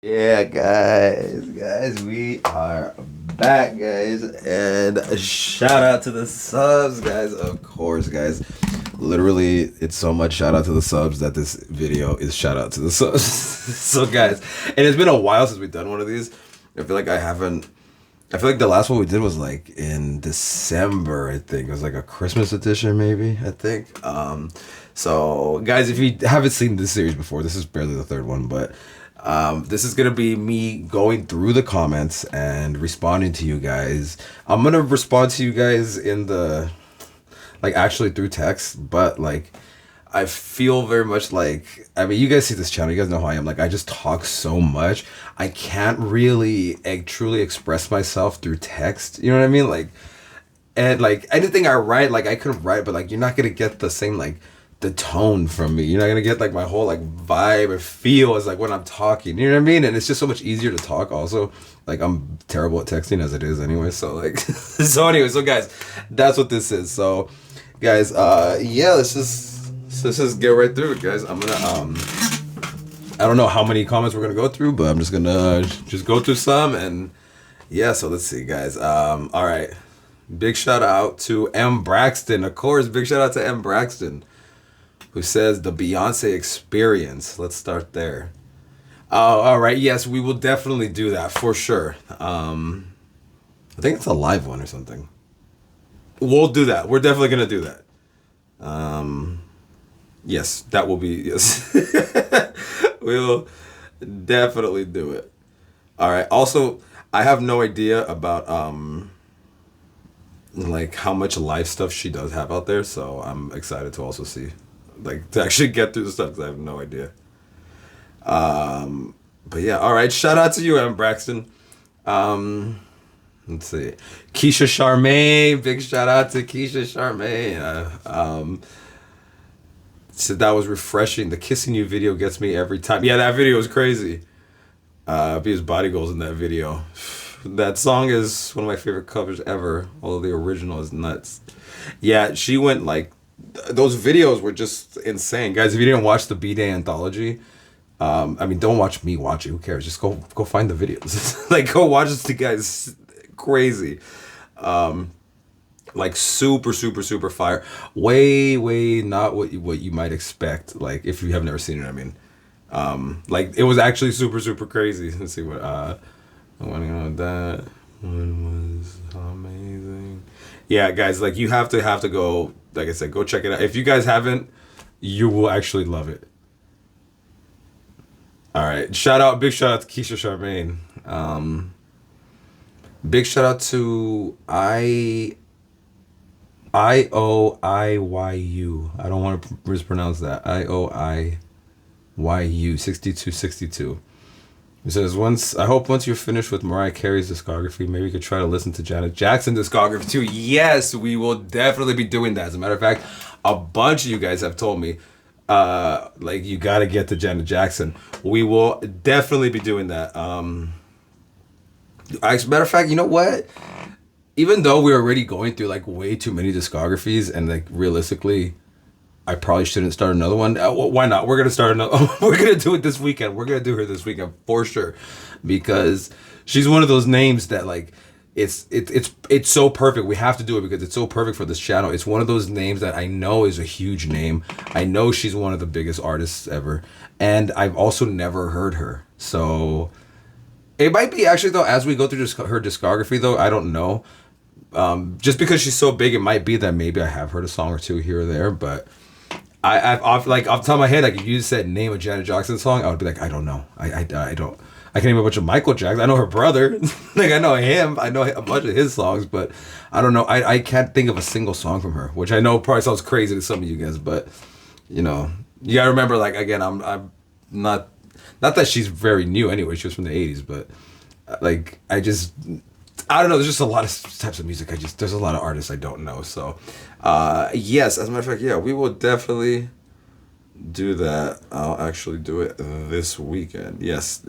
Yeah, guys, we are back, guys, and shout out to the subs, guys. Of course, guys. Literally, it's so much shout out to the subs that this video is shout out to the subs. So, guys, and it's been a while since we've done one of these. I feel like I haven't. I feel like the last one we did was like in December. I think it was like a Christmas edition, maybe. I think. So, guys, if you haven't seen this series before, this is barely the third one, but. This is gonna be me going through the comments and responding to you guys. I'm gonna respond to you guys in the actually through text, but I feel very much you guys see this channel, you guys know how I am. I just talk so much. I can't really truly express myself through text. You know what I mean? And anything I write, I could write, but you're not gonna get the same the tone from me. You're not gonna get my whole vibe or feel as when I'm talking. You know what I mean? And it's just so much easier to talk. Also, I'm terrible at texting as it is anyway. So so guys, that's what this is. So guys, yeah, let's just get right through it, guys. I'm gonna I don't know how many comments we're gonna go through, but I'm just gonna go through some. And yeah, so let's see, guys. All right, big shout out to M Braxton, of course. Big shout out to M Braxton, who says the Beyonce experience. Let's start there. Oh, all right. Yes, we will definitely do that for sure. I think it's a live one or something. We'll do that. We're definitely gonna do that. Yes, that will be yes. We'll definitely do it. All right. Also, I have no idea about how much live stuff she does have out there, so I'm excited to also see. To actually get through the stuff, because I have no idea. But yeah, all right. Shout out to you, M. Braxton. Let's see. Keisha Charmaine. Big shout out to Keisha Charmaine. Said that was refreshing. The Kissing You video gets me every time. Yeah, that video was crazy. Because Body Goals in that video. That song is one of my favorite covers ever, although the original is nuts. Yeah, she went those videos were just insane, guys. If you didn't watch the B-Day anthology, don't watch me watch it. Who cares? Just go find the videos. Go watch this, guys. Crazy. Super, super, super fire. Way not what you might expect. If you have never seen it, it was actually super, super crazy. Let's see what went on with that. One was amazing. Yeah, guys, you have to go. Like I said, go check it out. If you guys haven't, you will actually love it. All right, big shout out to Keisha Charmaine. Big shout out to IOIYU. I don't want to mispronounce that. IOIYU 6262. It says, I hope once you're finished with Mariah Carey's discography, maybe you could try to listen to Janet Jackson's discography too. Yes, we will definitely be doing that. As a matter of fact, a bunch of you guys have told me, you got to get to Janet Jackson. We will definitely be doing that. As a matter of fact, you know what? Even though we're already going through way too many discographies, and realistically, I probably shouldn't start another one. Why not? We're gonna start another. We're gonna do it this weekend. We're gonna do her this weekend for sure, because she's one of those names that it's so perfect. We have to do it because it's so perfect for this channel. It's one of those names that I know is a huge name. I know she's one of the biggest artists ever, and I've also never heard her. So it might be actually though, as we go through her discography though, I don't know. Just because she's so big, it might be that maybe I have heard a song or two here or there, but. I've off the top of my head, if you said name a Janet Jackson song, I would be I don't know. I don't. I can name a bunch of Michael Jackson. I know her brother. I know him. I know a bunch of his songs, but I don't know. I can't think of a single song from her, which I know probably sounds crazy to some of you guys, but you gotta remember. Again, I'm not that she's very new anyway. She was from the '80s, but I don't know. There's just a lot of types of music. There's a lot of artists I don't know. So, yes, as a matter of fact, yeah, we will definitely do that. I'll actually do it this weekend. Yes,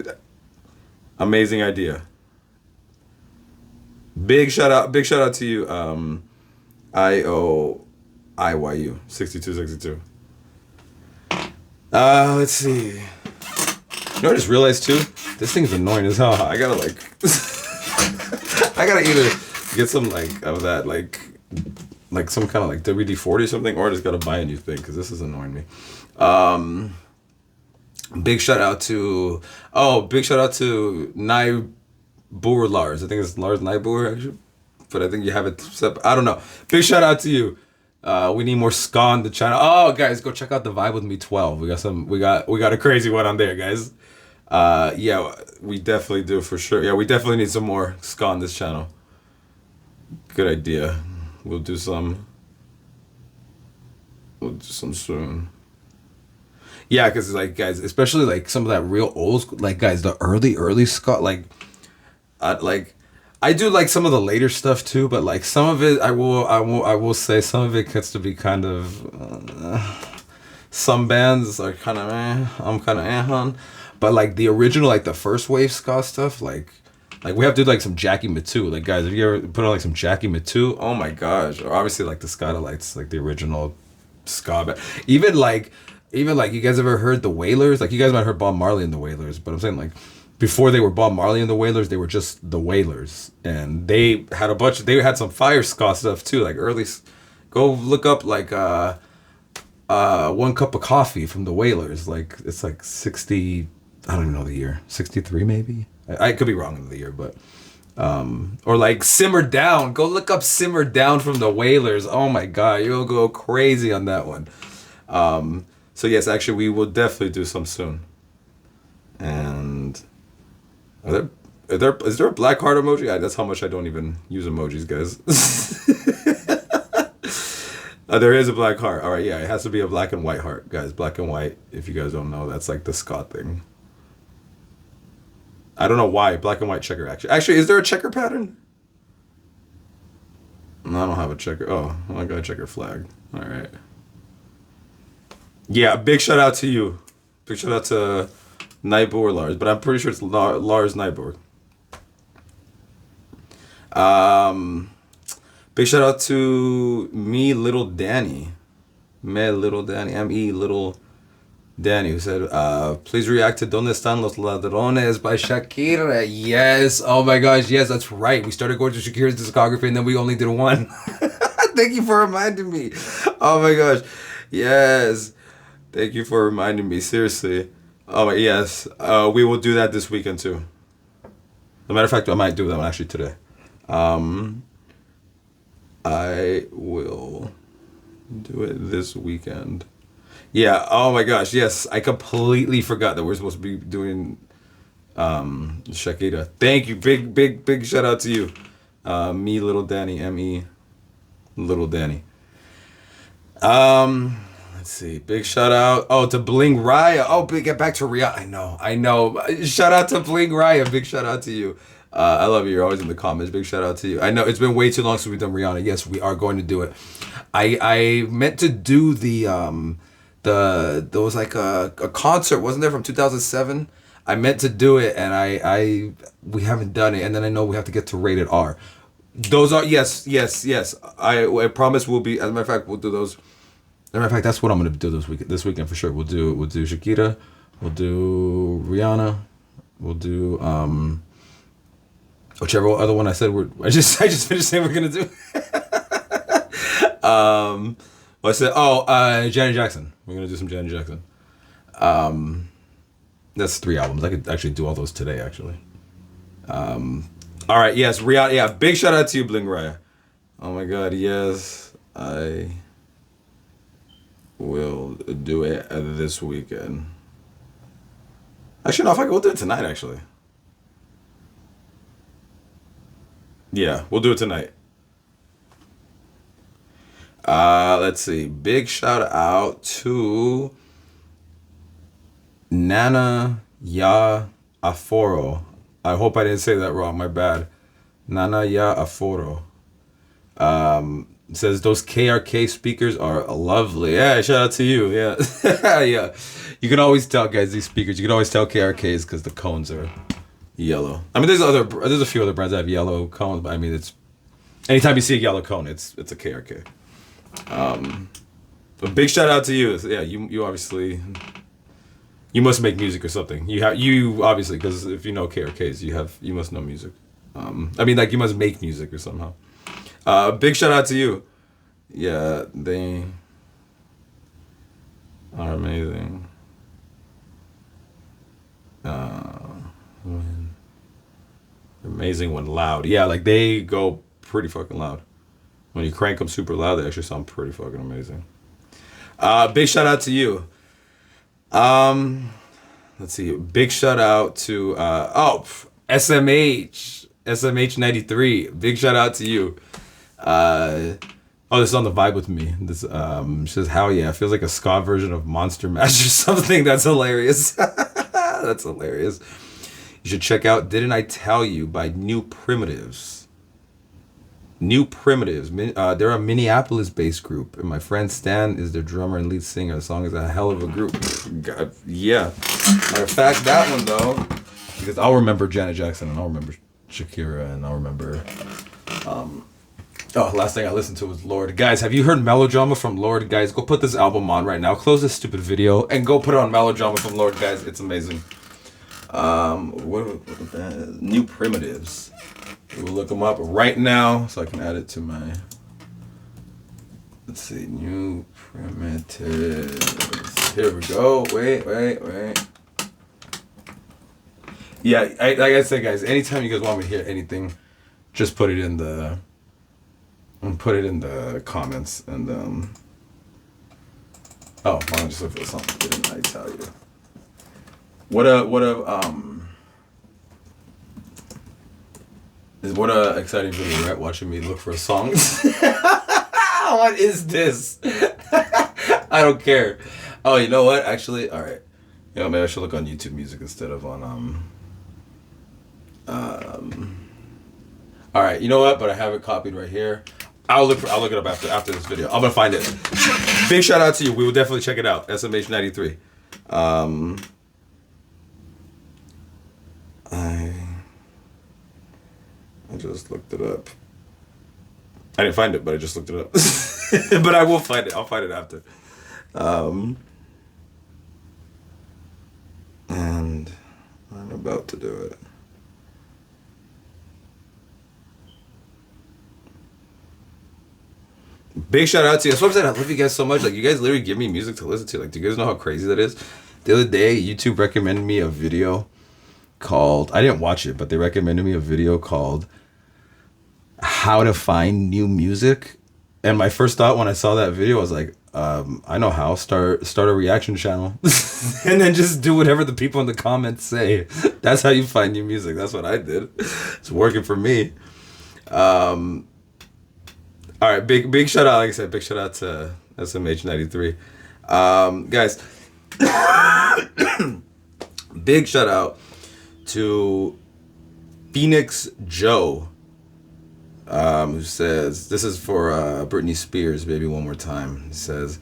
amazing idea. Big shout out to you, IOIYU 6262. Let's see. You know what I just realized too? This thing's annoying as hell. I gotta like, I gotta either get some like of that like some kind of like WD-40 or something, or I just gotta buy a new thing because this is annoying me. Big shout out to Nyboer Lars. I think it's Lars Nyboer actually, but I think you have it. I don't know. Big shout out to you. We need more ska on the channel. Oh, guys, go check out the Vibe with Me 12. We got a crazy one on there, guys. Yeah, we definitely do for sure. Yeah, we definitely need some more ska on this channel. Good idea. We'll do some soon. Yeah, because like guys, especially like some of that real old school, like guys, the early ska, like I do like some of the later stuff too, but like some of it, I will say some of it gets to be kind of some bands are kind of I'm kind of on, but like the original, like the first wave ska stuff, like we have to do like some Jackie Matu. Like guys, have you ever put on like some Jackie Matu? Oh my gosh! Or obviously like the Scatolites, like the original ska band. Even like you guys ever heard the Wailers? Like you guys might have heard Bob Marley and the Wailers, but I'm saying like before they were Bob Marley and the Wailers, they were just the Wailers, and they had some fire ska stuff too. Like early, go look up like One Cup of Coffee from the Wailers. Like it's like 60. I don't even know the year. 63 maybe. I could be wrong in the year, but or like Simmer Down. Go look up Simmer Down from the Wailers. Oh my god, you'll go crazy on that one. So yes, actually, we will definitely do some soon. And is there a black heart emoji? That's how much I don't even use emojis, guys. There is a black heart. All right, yeah, it has to be a black and white heart, guys. Black and white. If you guys don't know, that's like the Scott thing. I don't know why black and white checker. Actually, is there a checker pattern? No, I don't have a checker. Oh, I got a checker flag. All right. Yeah, big shout out to you. Big shout out to Nyboer Lars, but I'm pretty sure it's Lars Nyboer. Big shout out to me, Little Danny. Little Danny, who said, please react to Donde Están Los Ladrones by Shakira. Yes. Oh my gosh. Yes, that's right. We started going to Shakira's discography and then we only did one. Thank you for reminding me. Oh my gosh. Yes. Thank you for reminding me. Seriously. Oh, yes. We will do that this weekend too. As a matter of fact, I might do that one actually today. I will do it this weekend. Yeah. Oh my gosh. Yes. I completely forgot that we're supposed to be doing Shakira. Thank you. Big shout out to you. Me, Little Danny. M-E, Little Danny. Let's see. Big shout out. To Bling Raya. Oh, get back to Rihanna. I know. Shout out to Bling Raya. Big shout out to you. I love you. You're always in the comments. Big shout out to you. I know it's been way too long since we've done Rihanna. Yes, we are going to do it. I meant to do there was like a concert, wasn't there, from 2007? I meant to do it and we haven't done it, and then I know we have to get to Rated R. Those are yes. I promise we'll be, as a matter of fact, we'll do those. As a matter of fact, that's what I'm gonna do this weekend for sure. We'll do Shakira, we'll do Rihanna, we'll do whichever other one I said I just finished saying we're gonna do. I said Janet Jackson. We're gonna do some Janet Jackson. That's 3 albums. I could actually do all those today actually. All right, yes, Rihanna. Yeah, big shout out to you, Bling Raya. Oh my god, yes, I will do it this weekend. Actually, no, if I go, we'll do it tonight, actually. Yeah, we'll do it tonight. Let's see. Big shout out to Nana Ya Aforo. I hope I didn't say that wrong. My bad. Nana Ya Aforo. Says those KRK speakers are lovely. Yeah, shout out to you. Yeah. Yeah. You can always tell, guys, these speakers, you can always tell KRKs because the cones are yellow. I mean, there's a few other brands that have yellow cones, but I mean, it's anytime you see a yellow cone, it's a KRK. A big shout out to you. Yeah, you obviously You must make music or something. You obviously, because if you know KRKs, you must know music. I mean, like you must make music or somehow. Big shout out to you. Yeah, they are amazing. When, amazing when loud. Yeah, like they go pretty fucking loud. When you crank them super loud, they actually sound pretty fucking amazing. Big shout out to you. Let's see. Big shout out to SMH 93. Big shout out to you. This is on the vibe with me. This says hell yeah, feels like a ska version of Monster Mash or something. That's hilarious. That's hilarious. You should check out Didn't I Tell You by New Primitives. New Primitives. They're a Minneapolis-based group, and my friend Stan is their drummer and lead singer. The song is a hell of a group. God, yeah. Matter of fact, that one though, because I'll remember Janet Jackson and I'll remember Shakira and I'll remember. Last thing I listened to was Lord. Guys, have you heard Melodrama from Lord? Guys, go put this album on right now. Close this stupid video and go put it on Melodrama from Lord, guys. It's amazing. What the band? New Primitives. We'll look them up right now so I can add it to my. Let's see, New Primitives. Here we go. Wait. Yeah, like I said, guys. Anytime you guys want me to hear anything, just put it in the comments and why don't you just look for something? Didn't I tell you? What a exciting video, right? Watching me look for songs. What is this? I don't care. Oh, you know what? Actually, all right. You know, maybe I should look on YouTube Music instead of on All right. You know what? But I have it copied right here. I'll look it up after this video. I'm gonna find it. Big shout out to you. We will definitely check it out. SMH93. I just looked it up. I didn't find it, but I just looked it up. But I will find it. I'll find it after. And I'm about to do it. Big shout out to you. That's what I'm saying. I love you guys so much. Like, you guys literally give me music to listen to. Like, do you guys know how crazy that is? The other day, YouTube recommended me a video called, I didn't watch it, but they recommended me a video called How to Find New Music. And my first thought when I saw that video, I was like, I know how. Start a reaction channel. And then just do whatever the people in the comments say. That's how you find new music. That's what I did. It's working for me. All right, big shout out. Like I said, big shout out to SMH93. Guys, big shout out to Phoenix Joe, who says, this is for Britney Spears, Baby One More Time. He says,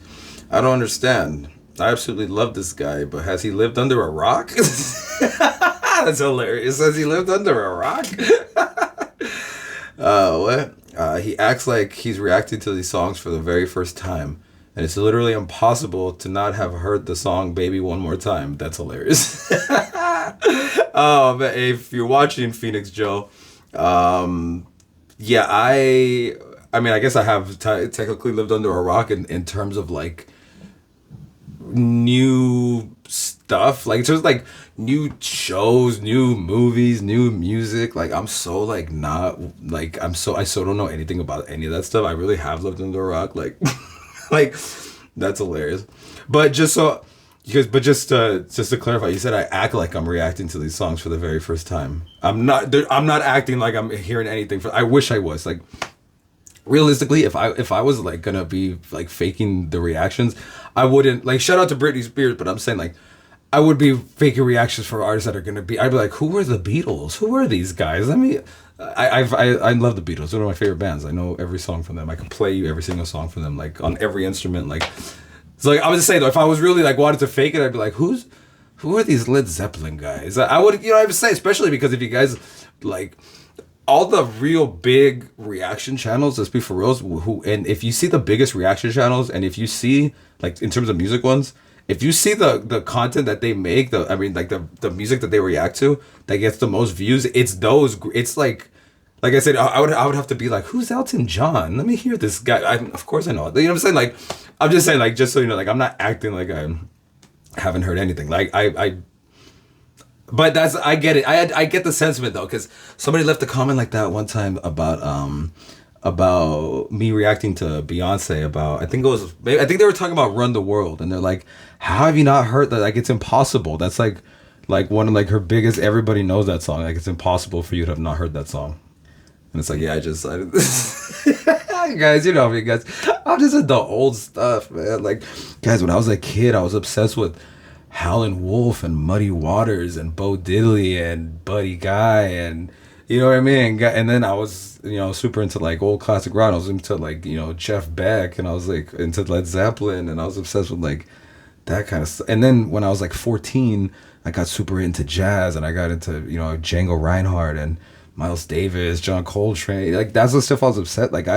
I don't understand. I absolutely love this guy, but has he lived under a rock? That's hilarious. Has he lived under a rock? What? He acts like he's reacting to these songs for the very first time. And it's literally impossible to not have heard the song Baby One More Time. That's hilarious. But if you're watching Phoenix Joe, yeah, I mean, I guess I have technically lived under a rock in terms of like new stuff, like in terms of like new shows, new movies, new music. Like I'm so like not like I so don't know anything about any of that stuff. I really have lived under a rock, like like that's hilarious. But just to clarify, you said I act like I'm reacting to these songs for the very first time. I'm not acting like I'm hearing anything. I wish I was. Like realistically, if I was like gonna be like faking the reactions, I wouldn't like shout out to Britney Spears. But I'm saying like I would be faking reactions for artists that are gonna be. I'd be like, who are the Beatles? Who are these guys? I mean, I love the Beatles. They're one of my favorite bands. I know every song from them. I can play you every single song from them, like on every instrument. Like, so like I was just saying though, if I was really like wanted to fake it, I'd be like, who are these Led Zeppelin guys? I would, I would say, especially because if you guys like all the real big reaction channels, let's be for reals, and if you see the biggest reaction channels, and if you see like in terms of music ones, if you see the content that they make, the music that they react to that gets the most views, it's like I said, I would have to be like, who's Elton John? Let me hear this guy. Of course I know. You know what I'm saying? Like, I'm just saying, like, just so you know, like, I'm not acting like I haven't heard anything. Like, but I get it. I get the sentiment though, because somebody left a comment like that one time about me reacting to Beyonce I think they were talking about Run the World, and they're like, how have you not heard that? Like, it's impossible. That's like one of like her biggest. Everybody knows that song. Like, it's impossible for you to have not heard that song. And it's like, yeah, guys, you know me, guys. I'm just into old stuff, man. Like, guys, when I was a kid, I was obsessed with Howlin' Wolf and Muddy Waters and Bo Diddley and Buddy Guy, and you know what I mean? And then I was, you know, super into like old classic rock. I was into like, you know, Jeff Beck, and I was like into Led Zeppelin, and I was obsessed with like that kind of stuff. And then when I was like 14, I got super into jazz, and I got into, you know, Django Reinhardt and Miles Davis, John Coltrane. Like, that's the stuff I was upset. Like,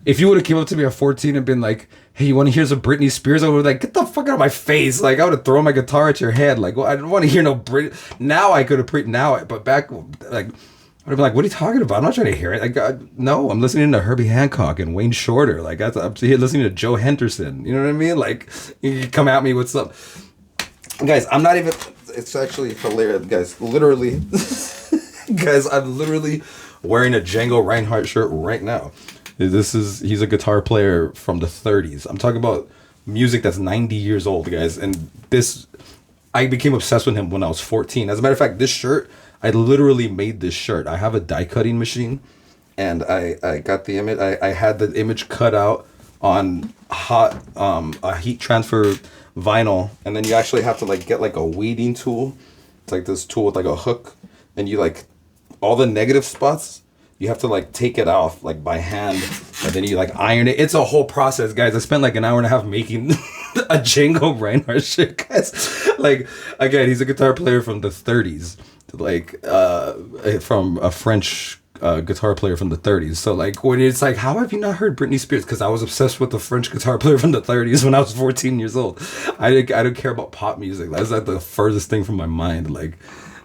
if you would have came up to me at 14 and been like, hey, you want to hear some Britney Spears? I would have like, get the fuck out of my face. Like, I would have thrown my guitar at your head. Like, well, I don't want to hear no Britney. Now I could have but back, like, I'd have been like, what are you talking about? I'm not trying to hear it. Like, no, I'm listening to Herbie Hancock and Wayne Shorter. Like, I'm here listening to Joe Henderson. You know what I mean? Like, you come at me with some... Guys, I'm not even... It's actually hilarious, guys. Literally... Guys, I'm literally wearing a Django Reinhardt shirt right now. He's a guitar player from the 30s. I'm talking about music that's 90 years old, guys. And I became obsessed with him when I was 14. As a matter of fact, this shirt, I literally made this shirt. I have a die cutting machine, and I got the image. I had the image cut out on a heat transfer vinyl, and then you actually have to like get like a weeding tool. It's like this tool with like a hook, and you like all the negative spots, you have to like take it off like by hand, and then you like iron it. It's a whole process, guys. I spent like an hour and a half making a Django Reinhardt shit, guys. Like, again, he's a guitar player from the 30s, like from a French guitar player from the 30s. So like, when it's like, how have you not heard Britney Spears? Because I was obsessed with the French guitar player from the 30s when I was 14 years old. I don't care about pop music. That's like the furthest thing from my mind. Like,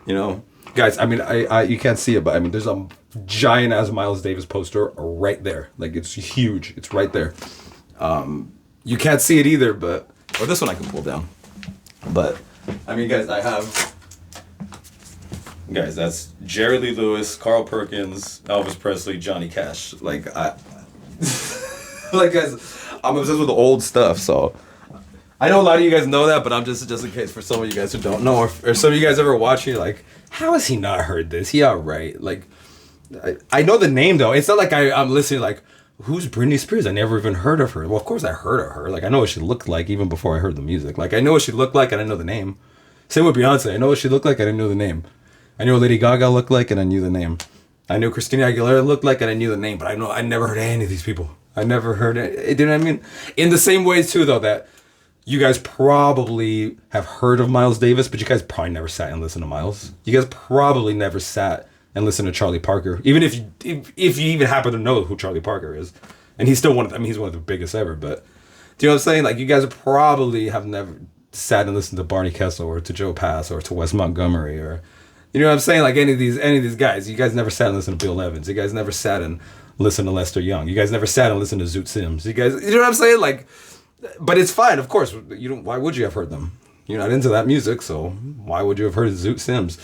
you know. Guys, I mean, I you can't see it, but I mean, there's a giant ass Miles Davis poster right there. Like, it's huge. It's right there. You can't see it either, or this one I can pull down. But I mean, guys, that's Jerry Lee Lewis, Carl Perkins, Elvis Presley, Johnny Cash. Like, like, guys, I'm obsessed with the old stuff. So I know a lot of you guys know that, but I'm just in case for some of you guys who don't know, or some of you guys ever watching, like, how has he not heard this? He alright. Like, I know the name though. It's not like I'm listening like, who's Britney Spears? I never even heard of her. Well, of course I heard of her. Like, I know what she looked like even before I heard the music. Like, I know what she looked like and I know the name. Same with Beyonce. I know what she looked like and I knew the name. I knew what Lady Gaga looked like and I knew the name. I knew Christina Aguilera looked like and I knew the name. But I never heard any of these people. I never heard it. You know what I mean? In the same ways too, though, that you guys probably have heard of Miles Davis, but you guys probably never sat and listened to Miles. You guys probably never sat and listened to Charlie Parker, even if you even happen to know who Charlie Parker is. And he's still he's one of the biggest ever. But do you know what I'm saying? Like, you guys probably have never sat and listened to Barney Kessel or to Joe Pass or to Wes Montgomery, or, you know what I'm saying? Like, any of these guys. You guys never sat and listened to Bill Evans. You guys never sat and listened to Lester Young. You guys never sat and listened to Zoot Sims. You know what I'm saying? Like, but it's fine, of course. Why would you have heard them? You're not into that music, so why would you have heard Zoot Sims?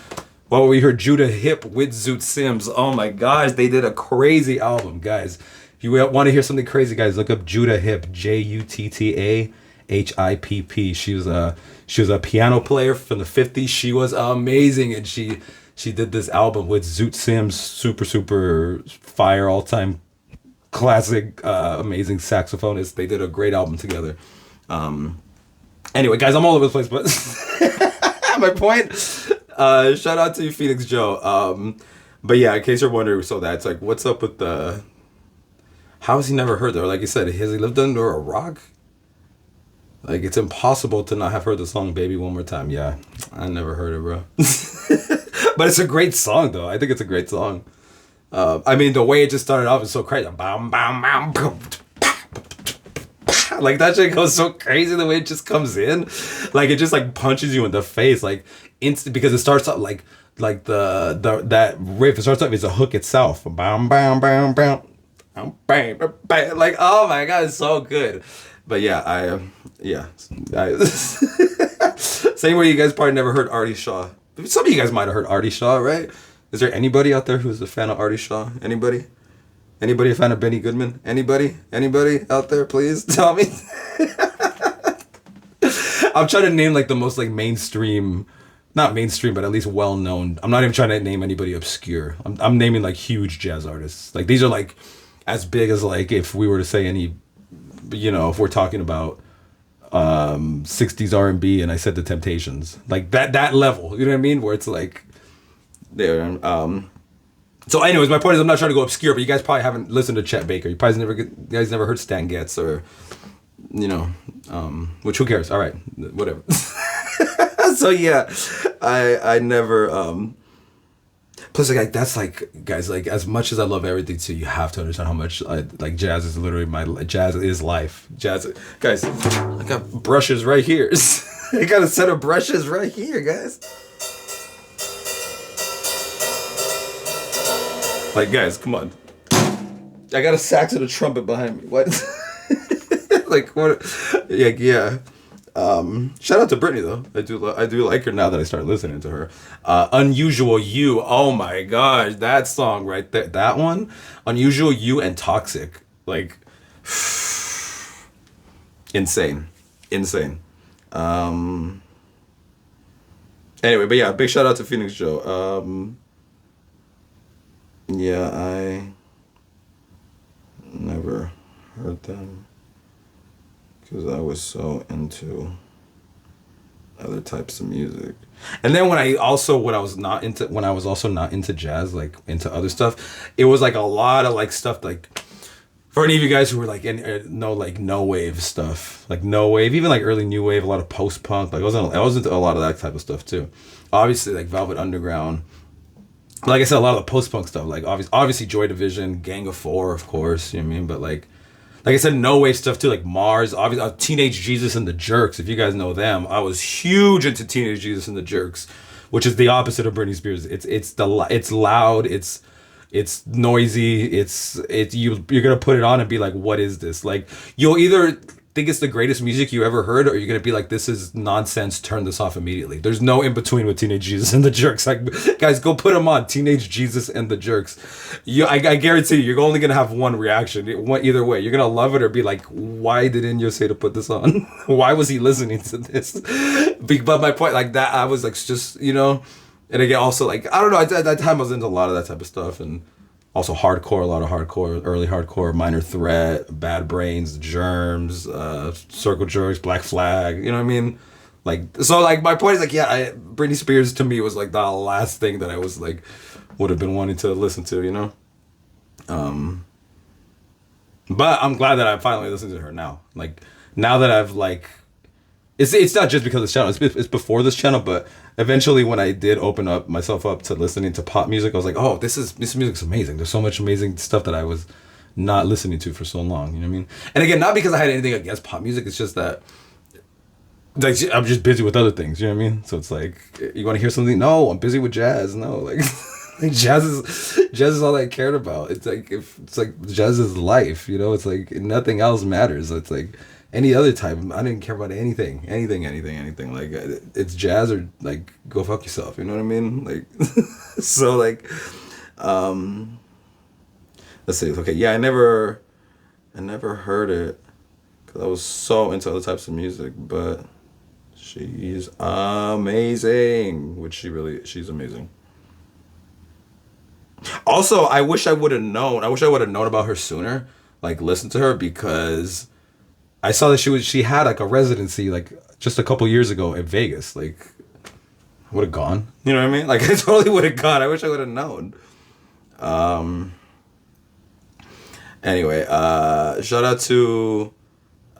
Well, we heard Judah Hip with Zoot Sims. Oh my gosh, they did a crazy album, guys. If you want to hear something crazy, guys, look up Judah Hip, JUTTAHIPP. She was a piano player from the 50s. She was amazing, and she did this album with Zoot Sims, super fire, all-time classic, amazing saxophonist. They did a great album together. Anyway, guys, I'm all over the place, but my point, shout out to you, Phoenix Joe. But yeah, in case you're wondering, so that's like, what's up with how has he never heard that? Or like you said, has he lived under a rock? Like, it's impossible to not have heard the song Baby One More Time. Yeah, I never heard it, bro. But it's a great song, though. I think it's a great song. I mean, the way it just started off is so crazy. Bam, bam, bam, boom. Like that shit goes so crazy the way it just comes in. Like it just like punches you in the face like instant because it starts up like the that riff, it starts off as a hook itself. Bam bam bam bam. Bam, bam, bam. Like oh my god, it's so good. But yeah, same way you guys probably never heard Artie Shaw. Some of you guys might have heard Artie Shaw, right? Is there anybody out there who's a fan of Artie Shaw? Anybody? Anybody a fan of Benny Goodman? Anybody? Anybody out there? Please tell me. I'm trying to name like the most like mainstream, not mainstream, but at least well known. I'm not even trying to name anybody obscure. I'm naming like huge jazz artists. Like these are like as big as like if we were to say any, you know, if we're talking about 60s R&B and I said the Temptations, like that level. You know what I mean? Where it's like there. So, anyways, my point is I'm not trying to go obscure, but you guys probably haven't listened to Chet Baker. You guys never heard Stan Getz or, you know, which who cares? All right, whatever. So yeah, I never. Plus, like that's like guys, like as much as I love everything too, you have to understand how much like jazz is literally jazz is life. Jazz, guys, I got brushes right here. I got a set of brushes right here, guys. Like, guys, come on. I got a sax and a trumpet behind me. What? Like, what? Yeah. Shout out to Britney, though. I do like her now that I start listening to her. Unusual You. Oh, my gosh. That song right there. That one. Unusual You and Toxic. Like, insane. Anyway, but yeah, big shout out to Phoenix Joe. Yeah, I never heard them because I was so into other types of music. And then when I was also not into jazz, like into other stuff, it was like a lot of like stuff like for any of you guys who were like no wave stuff, like no wave, even like early new wave, a lot of post punk. Like I was into a lot of that type of stuff too. Obviously like Velvet Underground. Like I said, a lot of the post-punk stuff, like obviously Joy Division, Gang of Four, of course, you know what I mean? But like I said, no wave stuff too, like Mars, obviously, Teenage Jesus and the Jerks, if you guys know them. I was huge into Teenage Jesus and the Jerks, which is the opposite of Britney Spears. It's loud, it's noisy, you're gonna put it on and be like, what is this? Like you'll either think it's the greatest music you ever heard, or you're gonna be like, this is nonsense, turn this off immediately. There's no in between with Teenage Jesus and the Jerks. Like guys, go put them on, Teenage Jesus and the Jerks. I guarantee you're only gonna have one reaction, either way. You're gonna love it or be like, why did Inyo say to put this on? Why was he listening to this? But my point, like that, I was like, just, you know. And again, also like, I don't know, at that time I was into a lot of that type of stuff, and also hardcore, a lot of hardcore, early hardcore, Minor Threat, Bad Brains, Germs, Circle Jerks, Black Flag, you know what I mean? Like, so like my point is like, yeah, Britney Spears to me was like the last thing that I was like, would have been wanting to listen to, you know? But I'm glad that I finally listened to her now. Like, now that I've like, it's not just because of this channel, it's before this channel, but eventually when I did open up myself up to listening to pop music, I was like, oh, this music's amazing. There's so much amazing stuff that I was not listening to for so long, you know what I mean? And again, not because I had anything against pop music, it's just that like I'm just busy with other things, you know what I mean? So it's like, you want to hear something? No, I'm busy with jazz. No, like, like jazz is all I cared about. It's like jazz is life, you know? It's like nothing else matters. It's like any other type, I didn't care about anything. Like it's jazz or like go fuck yourself. You know what I mean? Like, so like, let's see. Okay, yeah, I never heard it because I was so into other types of music. But she's amazing, she's amazing. Also, I wish I would have known about her sooner. Like, listen to her because I saw that she had like a residency like just a couple years ago in Vegas. Like, I would have gone. You know what I mean? Like, I totally would have gone. I wish I would have known. Anyway, shout out to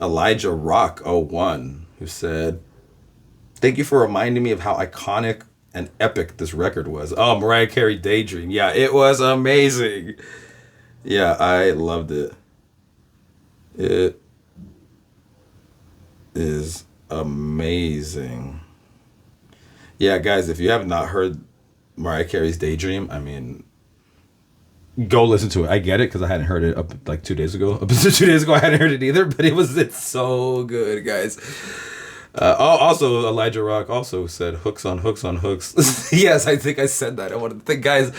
Elijah Rock 01 who said, "Thank you for reminding me of how iconic and epic this record was." Oh, Mariah Carey, Daydream. Yeah, it was amazing. Yeah, I loved it. It is amazing. Yeah, guys, if you have not heard Mariah Carey's Daydream, I mean, go listen to it. I get it because I hadn't heard it up like 2 days ago. Up until 2 days ago, I hadn't heard it either, but it's so good, guys. Also, Elijah Rock also said hooks on hooks on hooks. Yes, I think I said that. I want to think, guys,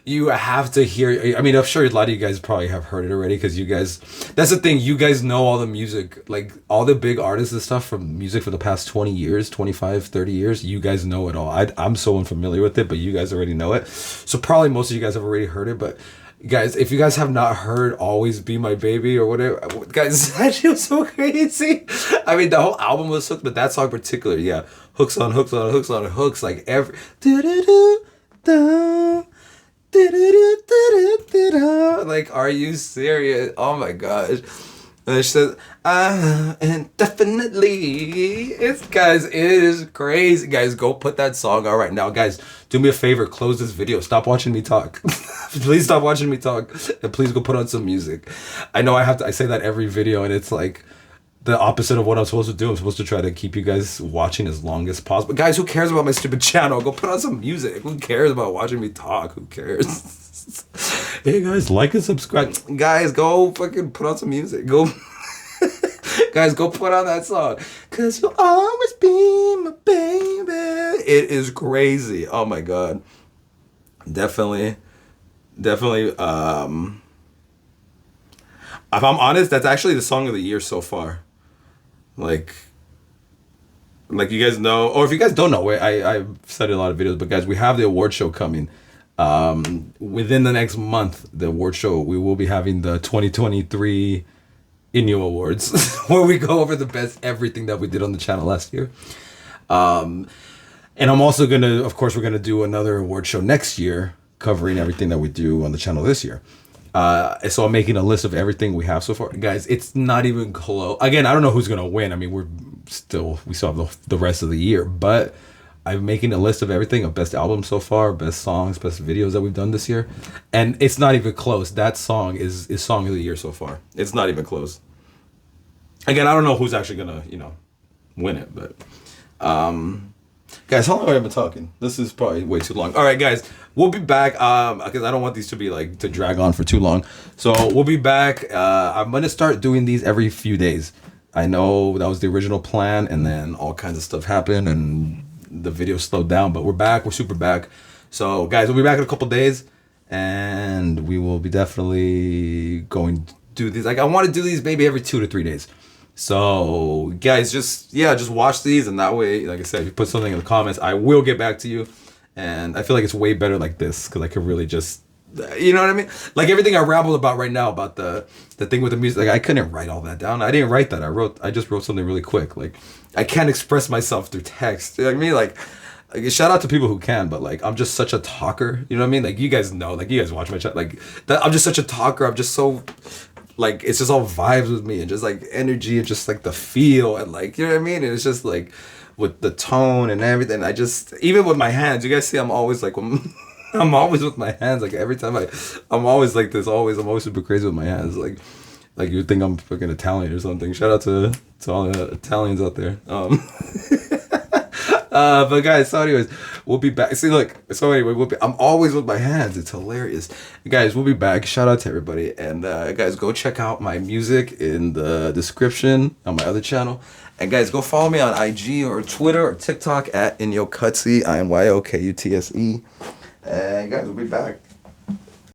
you have to hear. I mean, I'm sure a lot of you guys probably have heard it already because you guys. That's the thing. You guys know all the music, like all the big artists and stuff from music for the past 20 years, 25, 30 years. You guys know it all. I'm so unfamiliar with it, but you guys already know it. So probably most of you guys have already heard it, but. Guys, if you guys have not heard Always Be My Baby or whatever, guys, that shit was so crazy. I mean, the whole album was hooked, but that song in particular, yeah. Hooks on hooks on hooks on hooks, like every... Like, are you serious? Oh my gosh. And she says, and definitely, it is crazy. Guys, go put that song on right now. Guys, do me a favor, close this video. Stop watching me talk. Please stop watching me talk. And please go put on some music. I know I say that every video, and it's like the opposite of what I'm supposed to do. I'm supposed to try to keep you guys watching as long as possible. Guys, who cares about my stupid channel? Go put on some music. Who cares about watching me talk? Who cares? Hey guys, like and subscribe. Guys, go fucking put on some music. Go, guys, go put on that song. 'Cause you'll always be my baby. It is crazy. Oh my god. Definitely. If I'm honest, that's actually the song of the year so far. Like you guys know, or if you guys don't know, I've said it in a lot of videos, but guys, we have the award show coming. Within the next month, the award show, we will be having the 2023 Inyo Awards, where we go over the best everything that we did on the channel last year. And I'm also of course, we're gonna do another award show next year, covering everything that we do on the channel this year. So I'm making a list of everything we have so far. Guys, it's not even close. Again, I don't know who's gonna win. I mean, we still have the rest of the year, but I'm making a list of everything, of best albums so far, best songs, best videos that we've done this year. And it's not even close. That song is song of the year so far. It's not even close. Again, I don't know who's actually gonna, win it, but guys, how long have I been talking? This is probably way too long. All right, guys, we'll be back because I don't want these to be to drag on for too long. So we'll be back. I'm gonna start doing these every few days. I know that was the original plan, and then all kinds of stuff happened, and the video slowed down, but we're back. We're super back. So guys, we'll be back in a couple days, and we will be definitely going to do these. I want to do these maybe every 2 to 3 days. So guys, just watch these, and that way, like I said, if you put something in the comments, I will get back to you. And I feel like it's way better like this, because I could really just, you know what I mean? Like everything I rambled about right now about the thing with the music, like I couldn't write all that down. I didn't write that. I just wrote something really quick. Like I can't express myself through text. You know what I mean? Like shout out to people who can, but I'm just such a talker. You know what I mean? Like you guys know, you guys watch my chat. I'm just such a talker. I'm just so it's just all vibes with me, and just energy, and just the feel, and you know what I mean? And it's just with the tone and everything. I just, even with my hands, you guys see I'm always I'm always with my hands. Every time I'm always like this. I'm always super crazy with my hands. Like you think I'm fucking Italian or something. Shout out to all the Italians out there. But guys, so anyways, we'll be back. See, look. So anyway, I'm always with my hands. It's hilarious. Guys, we'll be back. Shout out to everybody. And guys, go check out my music in the description on my other channel. And guys, go follow me on IG or Twitter or TikTok at Inyo Kutse, INYOKUTSE. And guys, we'll be back.